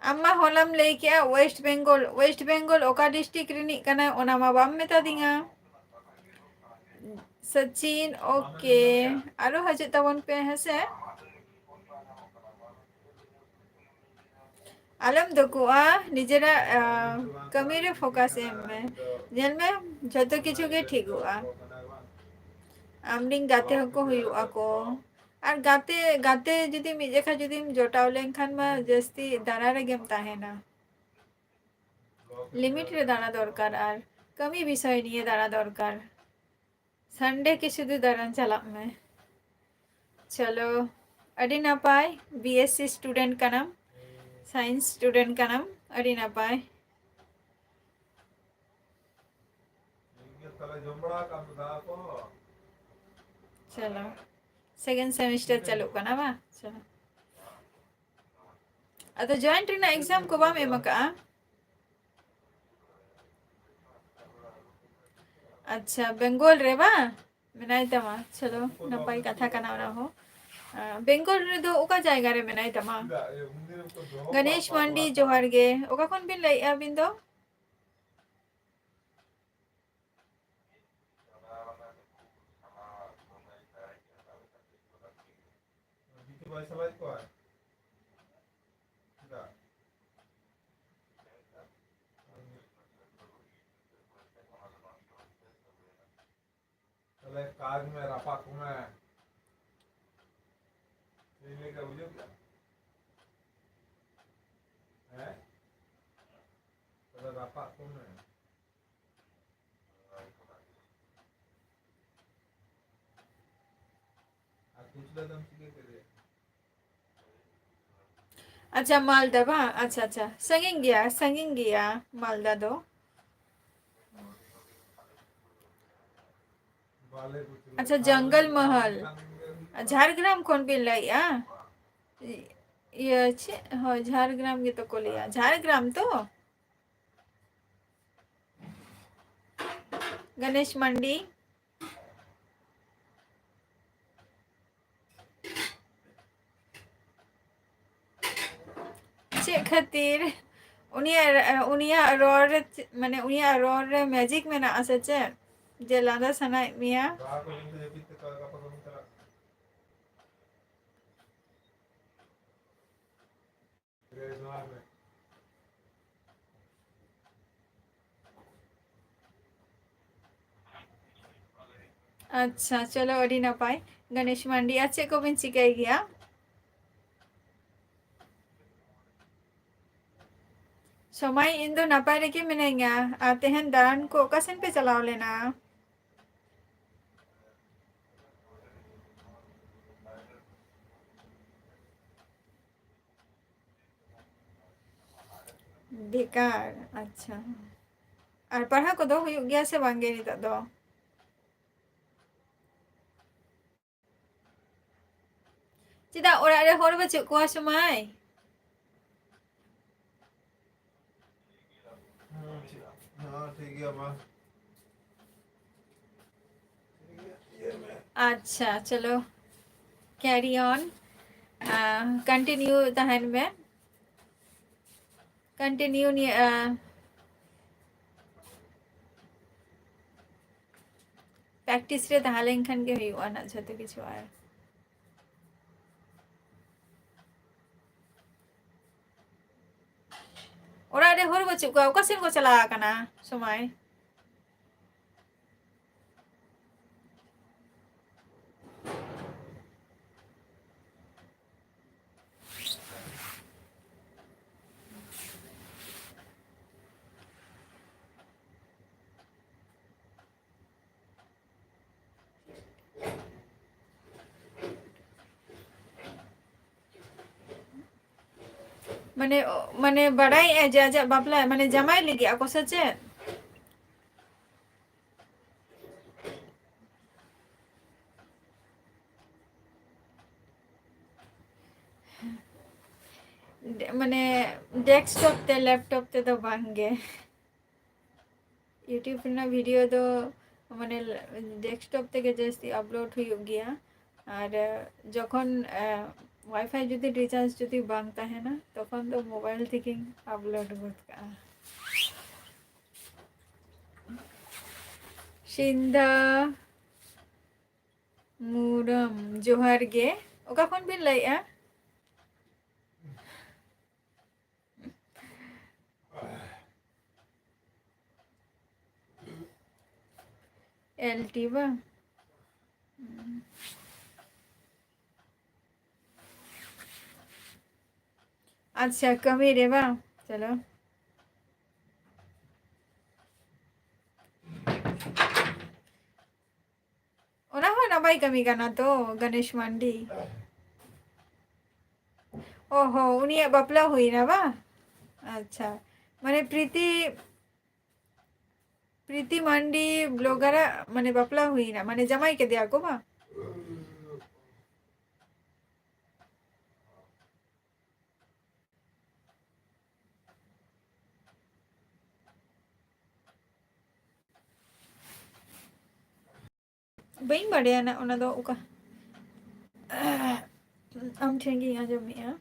अम्मा होलम लेके वेस्ट बेंगल ओका डिस्ट्रिक्ट रिनी कना ओना मा बाम मेता दिंगा सचिन ओके आरो हजे तबन पे हसे आलम दकुआ निजेरा कमी रे फोकस एम में जेल में जतो किछु के ठीक हुआ आमरिंग गाते हको हुआ को और गाते गाते जुदी मिजेखा जुदी जोटाव लेनखान मा जस्ती दाना रे गेम ताहेना लिमिट रे दाना दरकार और कमी विषय निये दाना दरकार संडे के शुद्ध दारान चला में चलो अड़ी नापाय बीएससी स्टूडेंट का नाम साइंस स्टूडेंट का नाम अड़ी नापाय चलो सेकेंड सेमेस्टर चलो कना बा चलो अतो जॉइंट रे ना एग्जाम को बा में मका अच्छा बेंगल रे बा मेनाई तमा चलो नपाई कथा कना ना हो बेंगल रे दो ओका जायगा रे मेनाई तमा गणेश मंडी जोहार गे ओका कोन बिन लाई अबिन दो पयसा बाज को তাহলে কাজ মে রাপা কমে এই লেগে বুঝো क्या है তাহলে রাপা কমে আর পিছলে দম থেকে করে अच्छा मालदा बा अच्छा अच्छा संगिंग गया मालदा दो बाले कुछ अच्छा जंगल महल झारग्राम कौन बिन लाई ये अच्छे हो झारग्राम ये तो कोलिया झारग्राम तो गणेश मंडी चे खातिर उनिया रोर माने उनिया रोर मैजिक में ना आसे चे जे लांदा सना मिया बा को लिंक दे पित का पकड़ तरा रे द्वार में अच्छा चलो अड़ी ना पाए गणेश मंडी अच्छे को बिन चिकाई गया समय इन दो नपाय रे के मिनेंगे आते हैं दान को कसन पे चलाओ लेना बेकार अच्छा और पढ़ा को दो हुई गया से बांगे नहीं तो दो चिदा ओरा रे होर बचे को समय हां ठीक है बा अच्छा चलो कैरी ऑन कंटिन्यू तहन में कंटिन्यू प्रैक्टिस रे तहालें खान के हुआ ना झतो किछु आर ओरा रे होर बच्चे को कसिन को चला कना समय माने माने बड़ाई ए जा जा बापला माने जमाई लगी ako सचे माने डेस्कटॉप ते लैपटॉप ते तो बांगे यूट्यूब ना वीडियो तो माने डेस्कटॉप থেকে জাস্ট আপলোড হয়ে গিয়া আর যখন ওয়াইফাই যদি রিচার্জ যদি বাং তাহে না তখন তো মোবাইল থেকে আপলোড করতে সিন্ধা মুরম জোহার গে ওকা কোন বিন লাইয়া एलटी बा अच्छा कमी रे बा चलो ओना हो ना भाई कमी करना तो गणेश मंडी ओहो उन्हीं बपला हुई ना बा अच्छा माने प्रीति मंडी ब्लॉगर माने बपला हुई ना माने जमाई के दिया को बा bain badaya na ona do uka am ठेन gi आजमेआ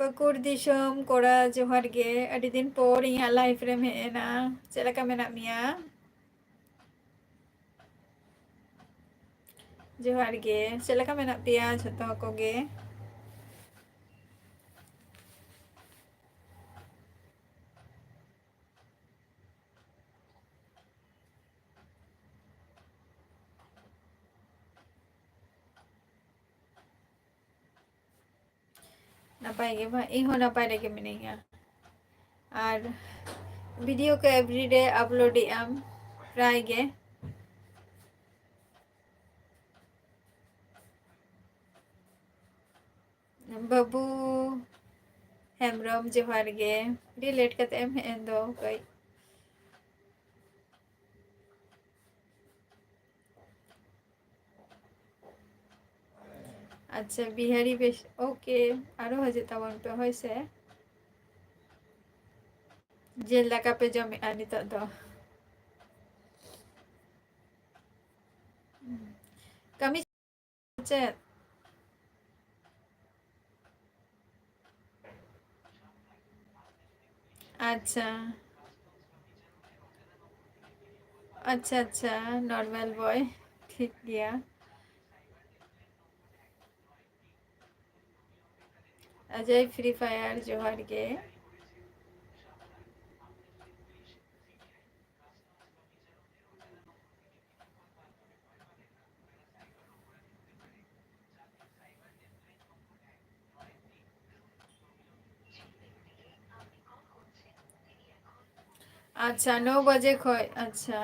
Pakur दिसम कोड़ा जोहार गे अडी दिन पर इहा लाइफ रे हेना चेलका मेना मिया जोहार गे चेलका मेना पिया झतो को गे नापाय गे बा इन हो नापाय रे के मिनिया और वीडियो को एवरीडे अपलोड आम प्राय गे बाबू हेमरम जोहार गे डी लेट कते एम हेन दो कई अच्छा बिहारी बेश ओके आरो हजे तवन पे होइसे जेल दाका पे जमे आनी तो दो कमी चेत अच्छा अच्छा अच्छा नॉर्मल बॉय ठीक गया अजय फ्री फायर जोहार गे अच्छा 9 बजे खोय अच्छा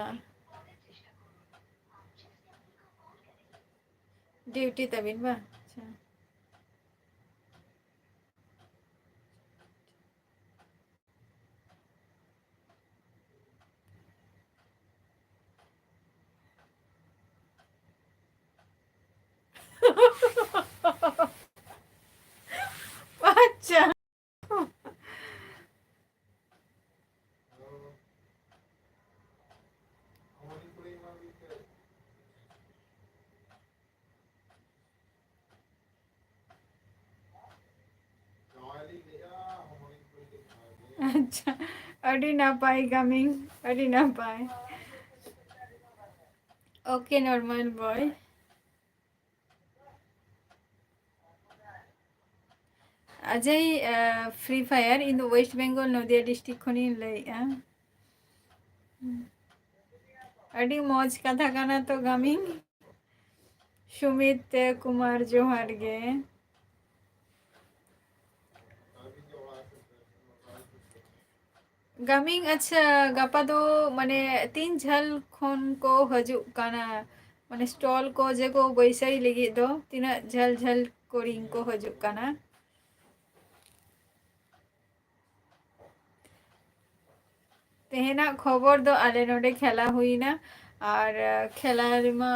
ड्यूटी तबिन बा अच्छा अच्छा हमारी पूरी मांगी के गाली लिया हमारी पूरी के खाए अच्छा अड़ी ना पाए कमिंग अड़ी ना पाए okay normal boy Ajay free fire in West Bengal Nadia district खनी लैया अड़ी मौज कथा काना तो गमिंग सुमित कुमार जोहार गे अभी जो आ गमिंग अच्छा गपा दो माने 3 झल खन को हजू काना माने स्टॉल को जे को बैसाई लगी दो तीना झल झल कोरिंग को हजू काना तेहेना खबर दो आले नोडे खेला हुईना और खेला रिमा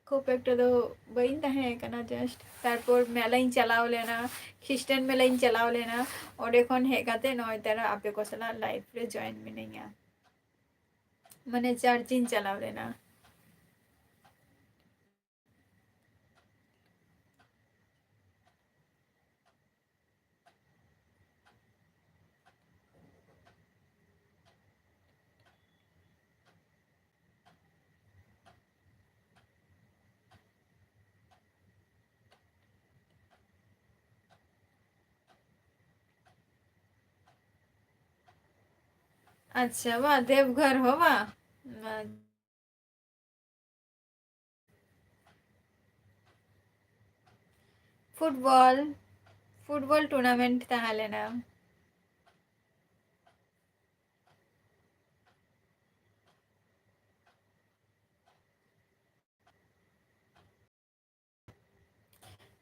खूब एक दो बइन तहे कना जस्ट तारपर मेलाइन चलाव लेना ख्रिस्टान मेलाइन चलाव लेना ओडे खन हे काते नय तारा आपे को सला लाइव रे जॉइन मिनिया माने चार्जिंग चलाव लेना अच्छा वाह देवघर हो वाह फुटबॉल फुटबॉल टूर्नामेंट तहा लेना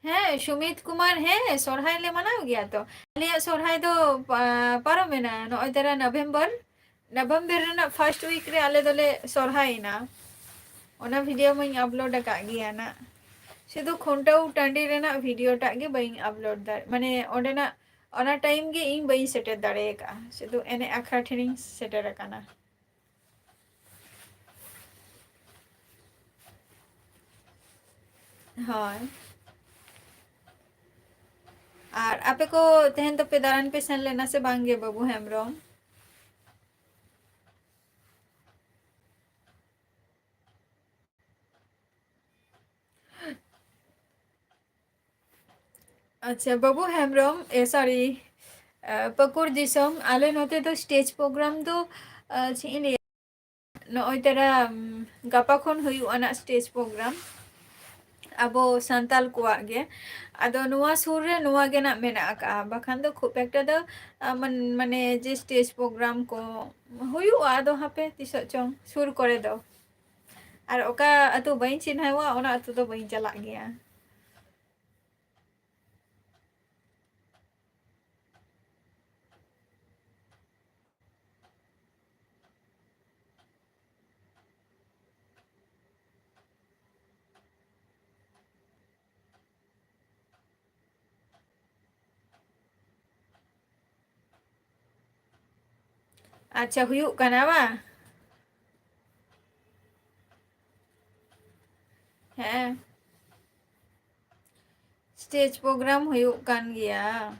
हाँ सुमित कुमार है सोरहाय ले मनाव गया तो अलिया सोरहाय दो पारमेना नय तारा नवंबर रेना फर्स्ट वीक रे आले दोले सोरहायना ओना वीडियो में अपलोड का गया ना शुधु खुंटाव टांडी रेना वीडियो टा गे बई अपलोड दा माने ओडेना ओना टाइम गे इन बई सेटेर दाड़े का शुधु एने आखरा ठेनिंग सेटेर काना हाँ और आपे को तेहन तो पे दारान पे सेन लेना से बांगे बाबू हेमब्रम अच्छा बाबू हेमब्रम ए सॉरी पकुर दिसम आले नोते तो स्टेज प्रोग्राम तो चीनी नॉय तेरा गापा खन हुई अना stage programme abo santal kuak ge ado nuwa sur re nuwa ge na mena ka bakhan do khub ekta do mane je stage program ko huyu ado hape tiso chong sur kore do ar oka atu bain chinhawa ona atu do bain chalak gea acha huyuk kana ba he stage program huyuk kan gea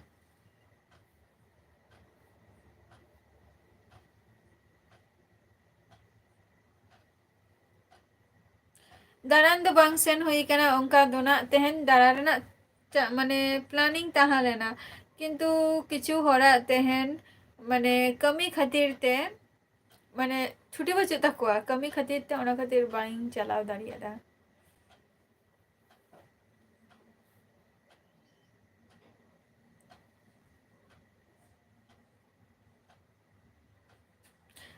daran do bang sen hui kana onka dona tehen dararena মানে planning তাহা লেনা কিন্তু কিছু হরা তেহেন মানে কমি খাতির তে মানে ছুটি বাজু তাকুয়া কমি খাতির তে ওনা খাতির বাইং চালাও দাঁড়িয়ে দা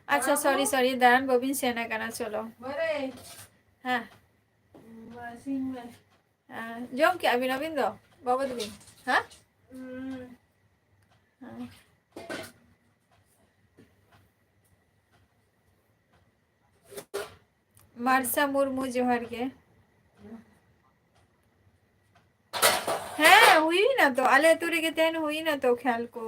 আচ্ছা সরি সরি দাঁড়ান ববিন সেনা কানা চলো Mare, হ্যাঁ masing me. জম কি আবিন আবিন দো বাবা দিবিন হ্যাঁ মার্সা মুরমু জোহার গে হ্যাঁ হুই না তো আলে তুরে গে তেন হুই না তো খেয়াল কো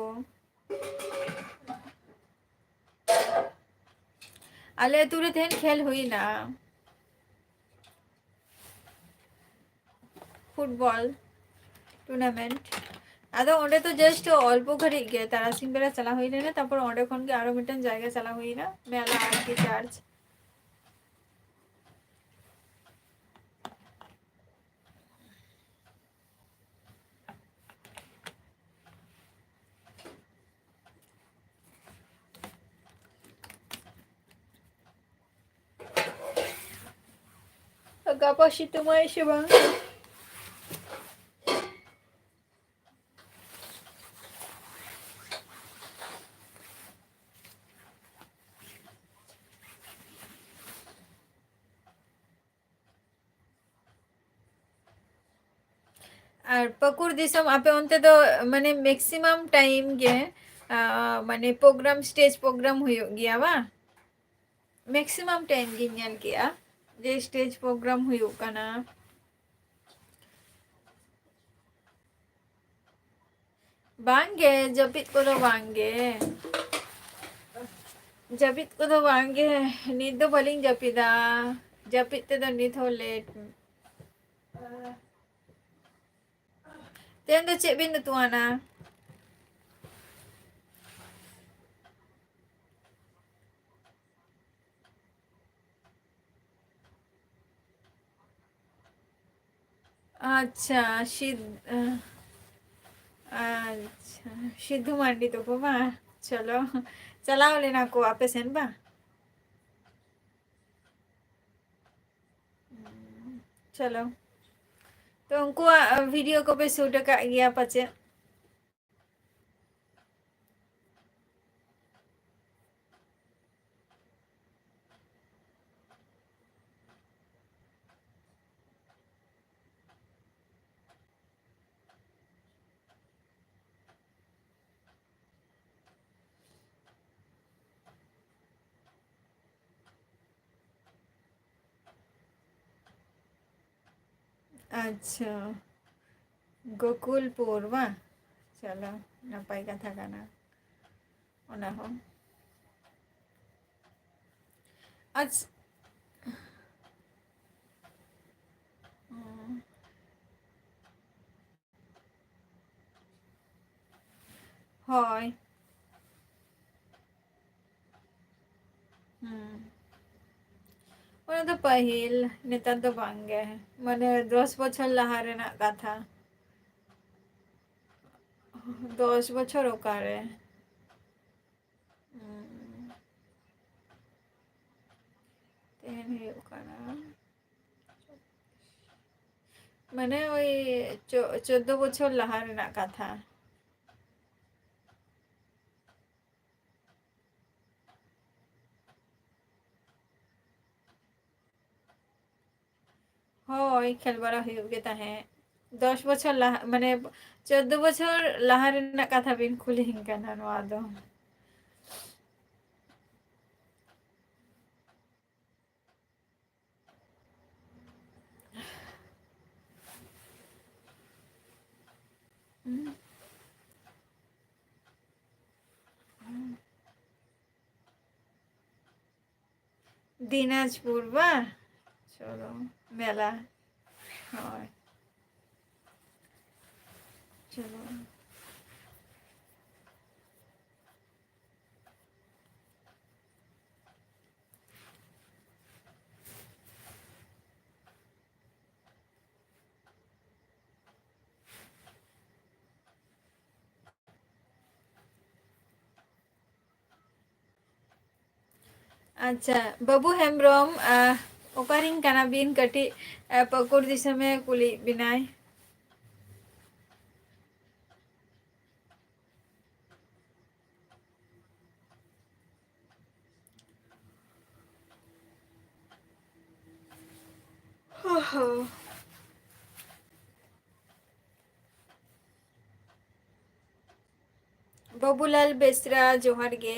আলে তুরে তেন খেল হুই না ফুটবল টুর্নামেন্ট আদো ওঁডে তো জাস্ট অল্প ঘড়ি গে তারাসিং বেলা চালা হই না তারপর ওঁডে খন গে আরো মিটান জায়গা চালা হই না মেলা আর কি charge Gapa situ mai bang আর পকুর দিসম আপে অন্তে তো মানে ম্যাক্সিমাম টাইম গে মানে প্রোগ্রাম স্টেজ প্রোগ্রাম হইও গিয়া বা ম্যাক্সিমাম টাইম গে ñal gea যে স্টেজ প্রোগ্রাম হইও কানা বাঙ্গে জপিত কোদো বাঙ্গে जपित को तो वांगे नींद तो बलिंग जपिदा जपित ते तो नींद हो लेट तेन तो चेबिन तो आना अच्छा अच्छा सिद्धू मांडी तो बाबा चलो चलाओ लेना को आपे सेन बा चलो तो उनको वीडियो को पे शूट का गया पचे अच्छा गोकुलपुर बा चलो नपाई कथा काना ओना हो अच्छा ᱦᱳᱭ ᱚᱱᱟ ᱫᱚ ᱯᱟᱹᱦᱤᱞ ᱱᱮᱛᱟᱨ ᱫᱚ ᱵᱟᱝᱜᱮ ᱢᱟᱱᱮ 10 ᱵᱚᱪᱷᱚᱨ ᱞᱟᱦᱟ ᱨᱮᱱᱟᱜ ᱠᱟᱛᱷᱟ 10 বছর ওকারে তেহেন ᱦᱩᱭᱩᱜ ᱠᱟᱱᱟ ᱢᱟᱱᱮ ওই 14 বছর লাহা রেনাᱜ কাথা ᱦᱳᱭ ᱠᱷᱮᱞ ᱵᱟᱲᱟ ᱦᱩᱭᱩᱜ ᱜᱮ ᱛᱟᱦᱮᱸ 10 বছর লাহᱟ ᱢᱟᱱᱮ 14 বছর লাᱦᱟ ᱨᱮᱱᱟᱜ ᱠᱟᱛᱷᱟ ᱵᱤᱱ ᱠᱩᱞᱤᱧ ᱠᱟᱱᱟ ᱱᱚᱣᱟ ᱫᱚ দিনাজপুর বা চলো মেলা হয় চলো अच्छा बाबू हेम्ब्रम ओकारिन काना बिन कटी पकुर दिसमे कुली बिनाय बाबूलाल बेसरा जोहार गे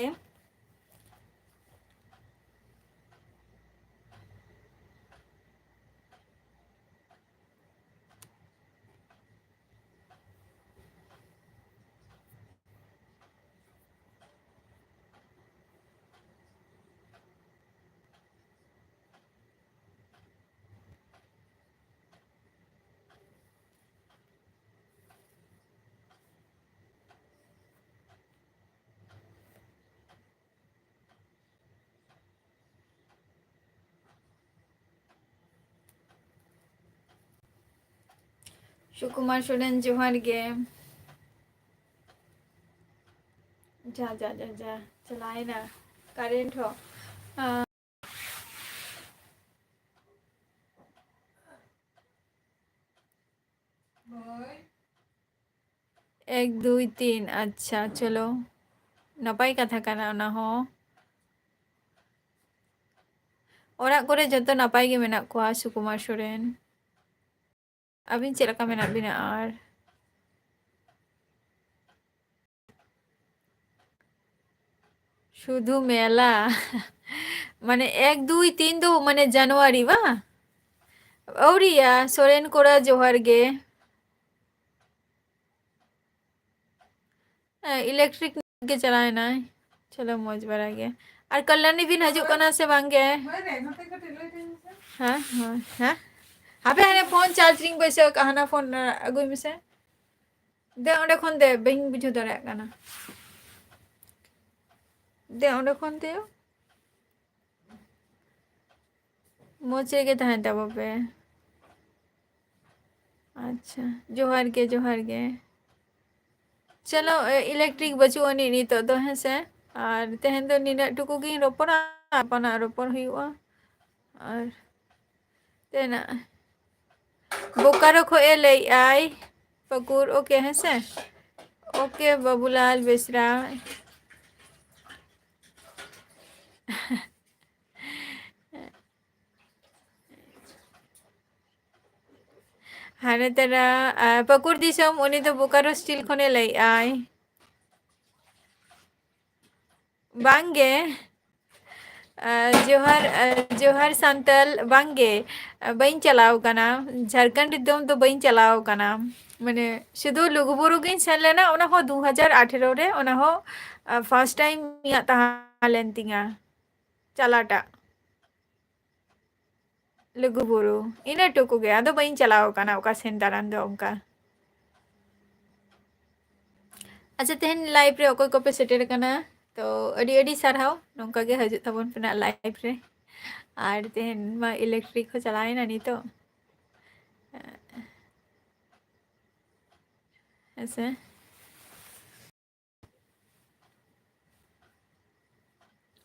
सुकुमार सोरेन जोहार गे जा जा जा जा चलाए ना करेंट हो एक दुई तीन अच्छा चलो नपाई कथा काना ओना हो ओराक करे जतो नपाई गे मेना कोआ सुकुमार सोरेन अबिन चेद लका मेना बिना आर शुधु मेला माने 1 2 3 दो माने जनवरी बा औरिया सोरेन कोड़ा जोहार गे इलेक्ट्रिक के चलाए ना चलो मौज बरा गे और कल्याणी बिन हजू कना से बांगे हाँ हाँ हाँ हापे हने फोन चार्जिंग बैसे कहना फोन अगुई में से दे ओंडे खन दे बेंग बुझो दरे काना दे ओंडे खन दे मोचे के तहन तब पे अच्छा जोहार के चलो इलेक्ट्रिक बचू अनी नितो दो है से और तेहन दो निना टुकु गी रोपड़ा अपना रोपड़ हुआ और तेना बोकारो खो ए ले आई पकुर ओके है से ओके बाबूलाल बेसरा हाने तेरा पकुर दिसम उनी तो बोकारो स्टील खने ले आई बांगे जोहार सांतल बांगे बइन चलाव कना झारखंड दम तो बइन चलाव कना माने शुधु लुगुबुरु गिन सेन लेना ओना हो 2018 रे ओना हो फर्स्ट टाइम या ताहालेन तिंगा चलाटा लुगुबुरु इना टुकु गे आदो बइन चलाव कना ओका सेन दारान दो ओंका अच्छा तेहन लाइव रे अकोय को पे सेटेर कना तो अडी अडी सारहाव नोंका गे हजू ताबन पे ना लाइव रे और तेहन मा इलेक्ट्रिक हो चलाएना नितो ऐसे